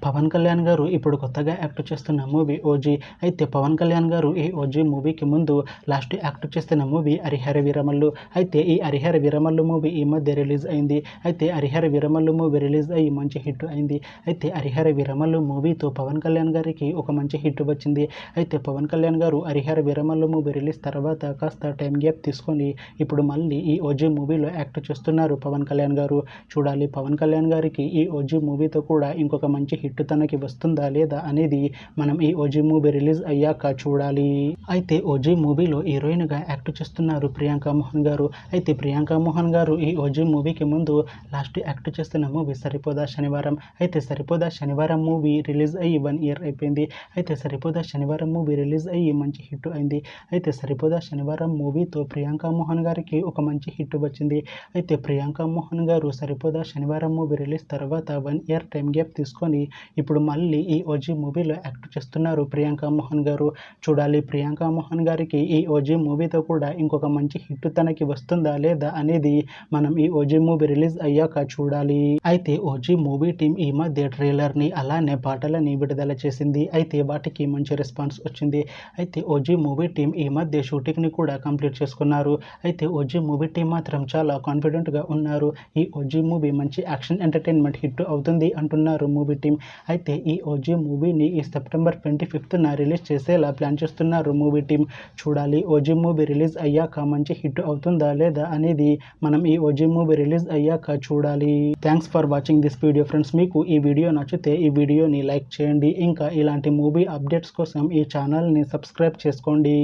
పవన్ కళ్యాణ్ గారు ఇప్పుడు కొత్తగా యాక్ట్ చేస్తున్న మూవీ ఓజీ. అయితే పవన్ కళ్యాణ్ గారు ఈ ఓజీ మూవీకి ముందు లాస్ట్ యాక్ట్ చేస్తున్న మూవీ హరిహర వీరమల్లు. అయితే ఈ హరిహర వీరమల్లు మూవీ ఈ మధ్య రిలీజ్ అయింది. అయితే హరిహర వీరమల్లు మూవీ రిలీజ్ అయ్యి మంచి హిట్ అయింది. అయితే హరిహర వీరమల్లు మూవీతో పవన్ కళ్యాణ్ గారికి ఒక మంచి హిట్ వచ్చింది. అయితే పవన్ కళ్యాణ్ గారు హరిహర వీరమల్లు మూవీ రిలీజ్ తర్వాత కాస్త టైం గ్యాప్ తీసుకొని ఇప్పుడు మళ్ళీ ఈ ఓజీ మూవీలో యాక్ట్ చేస్తున్నారు పవన్ కళ్యాణ్ గారు. చూడాలి పవన్ కళ్యాణ్ గారికి ఈ ఓజీ మూవీతో కూడా ఇంకొక మంచి హిట్ తనకి వస్తుందా లేదా అనేది మనం ఈ ఓజీ మూవీ రిలీజ్ అయ్యాక చూడాలి. అయితే ఓజీ మూవీలో హీరోయిన్గా యాక్ట్ చేస్తున్నారు ప్రియాంక మోహన్ గారు. అయితే ప్రియాంక మోహన్ గారు ఈ ఓజీ మూవీకి ముందు లాస్ట్ యాక్ట్ చేస్తున్న మూవీ సరిపోదా శనివారం. అయితే సరిపోదా శనివారం మూవీ రిలీజ్ అయ్యి 1 year అయిపోయింది. అయితే సరిపోదా శనివారం మూవీ రిలీజ్ అయ్యి మంచి హిట్ అయింది. అయితే సరిపోదా శనివారం మూవీతో ప్రియాంక మోహన్ గారికి ఒక మంచి హిట్ వచ్చింది. అయితే ప్రియాంక మోహన్ గారు సరిపోదా శనివారం మూవీ రిలీజ్ తర్వాత 1 year టైం గ్యాప్ తీసుకొని ఇప్పుడు మళ్ళీ ఈ ఓజీ మూవీలో యాక్ట్ చేస్తున్నారు ప్రియాంక మోహన్ గారు. చూడాలి ప్రియాంక మోహన్ గారికి ఈ ఓజీ మూవీతో కూడా ఇంకొక మంచి హిట్ తనకి వస్తుందా లేదా అనేది మనం ఈ ఓజీ మూవీ రిలీజ్ అయ్యాక చూడాలి. అయితే ఓజీ మూవీ టీం ఈ మధ్య ట్రైలర్ని అలానే పాటలని విడుదల చేసింది. అయితే వాటికి మంచి రెస్పాన్స్ వచ్చింది. అయితే ఓజీ మూవీ టీం ఈ మధ్య షూటింగ్ని కూడా కంప్లీట్ చేసుకున్నారు. అయితే ఓజీ మూవీ టీం మాత్రం చాలా కాన్ఫిడెంట్గా ఉన్నారు. ఈ ఓజీ మూవీ మంచి యాక్షన్ ఎంటర్టైన్మెంట్ హిట్ అవుతుంది అంటున్నారు మూవీ టీం. అయితే ఈ ఓజీ మూవీని ఈ September 25th రిలీజ్ చేసేలా ప్లాన్ చేస్తున్నారు మూవీ టీం. చూడాలి ఓజీ మూవీ రిలీజ్ అయ్యాక మంచి హిట్ అవుతుందా లేదా అనేది మనం ఈ ఓజీ మూవీ రిలీజ్ అయ్యాక చూడాలి. Thanks for watching this video friends. మీకు ఈ వీడియో నచ్చితే ఈ వీడియోని లైక్ చేయండి. ఇంకా ఇలాంటి మూవీ అప్డేట్స్ కోసం ఈ ఛానల్ని సబ్స్క్రైబ్ చేసుకోండి.